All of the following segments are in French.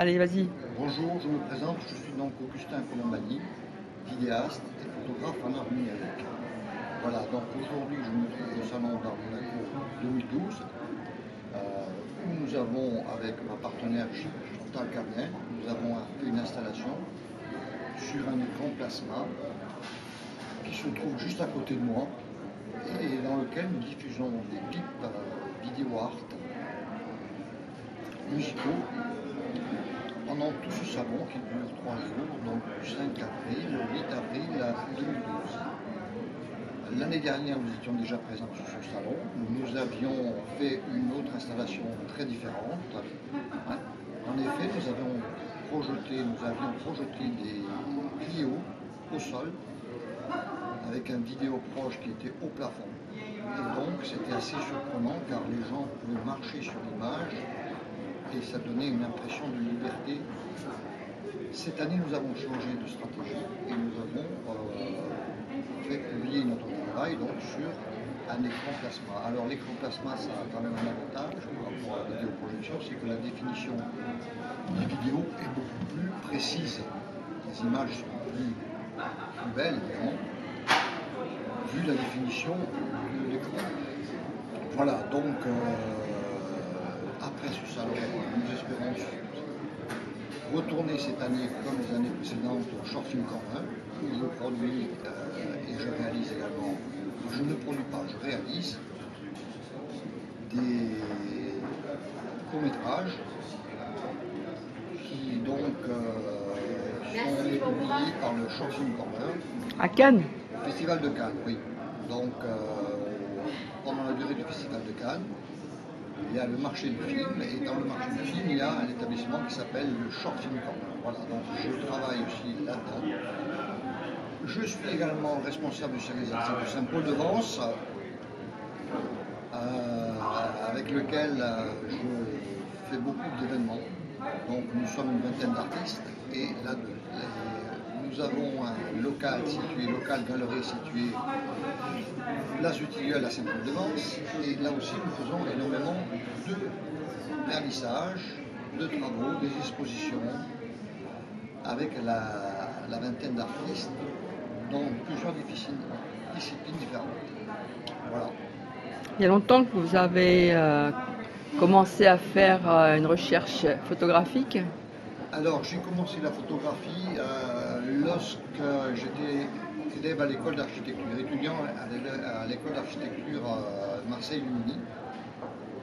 Allez, vas-y. Bonjour, je me présente, je suis donc Augustin Colombani, vidéaste et photographe en art numérique. Voilà, donc aujourd'hui je me trouve au Salon d'Art Monaco 2012, où nous avons, avec ma partenaire Chantal Carnet, nous avons fait une installation sur un écran plasma qui se trouve juste à côté de moi et dans lequel nous diffusons des clips vidéo art musicaux pendant tout ce salon qui dure 3 jours, donc du 5 avril au 8 avril 2012. L'année dernière, nous étions déjà présents sur ce salon. Nous avions fait une autre installation très différente. En effet, nous avions projeté des Clio au sol avec un vidéo proche qui était au plafond. Et donc, c'était assez surprenant car les gens pouvaient marcher sur l'image et ça donnait une impression de liberté. Cette année, nous avons changé de stratégie et nous avons fait publier notre travail donc, sur un écran plasma. Alors l'écran plasma, ça a quand même un avantage par rapport à la vidéoprojection, c'est que la définition des vidéos est beaucoup plus précise. Les images sont plus belles, évidemment, vu la définition de l'écran. Voilà, donc après ce salon, nous espérons retourner cette année, comme les années précédentes, au Short Film Corner, où je produis et je réalise également, je ne produis pas, je réalise des courts-métrages qui donc sont publiés par le Short Film Corner. À Cannes? Festival de Cannes, oui. Donc pendant la durée du Festival de Cannes, il y a le marché du film, et dans le marché du film, il y a un établissement qui s'appelle le Short Film Corner. Voilà, donc je travaille aussi là-dedans. Je suis également responsable du service de Saint-Paul-de-Vence, avec lequel je fais beaucoup d'événements. Donc nous sommes une vingtaine d'artistes, et là, nous avons un local galerie situé place du Tilleul à Saint-Paul-de-Vence, et là aussi nous faisons énormément de vernissages, de travaux, des expositions, avec la vingtaine d'artistes dans plusieurs disciplines différentes. Voilà. Il y a longtemps que vous avez commencé à faire une recherche photographique? Alors j'ai commencé la photographie lorsque j'étais élève à l'école d'architecture, étudiant à l'école d'architecture Marseille-Lumini.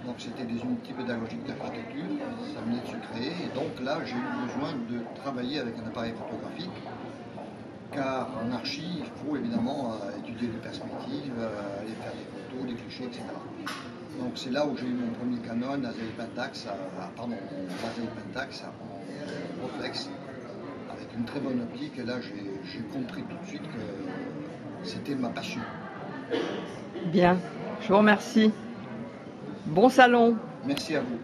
Donc c'était des unités pédagogiques d'architecture, ça venait de se créer, et donc là j'ai eu besoin de travailler avec un appareil photographique, car en archi, il faut évidemment étudier les perspectives, aller faire des photos, des clichés, etc. Donc c'est là où j'ai eu mon premier Canon Azimuth Pentax, en reflex, avec une très bonne optique, et là j'ai compris tout de suite que c'était ma passion. Bien, je vous remercie. Bon salon. Merci à vous.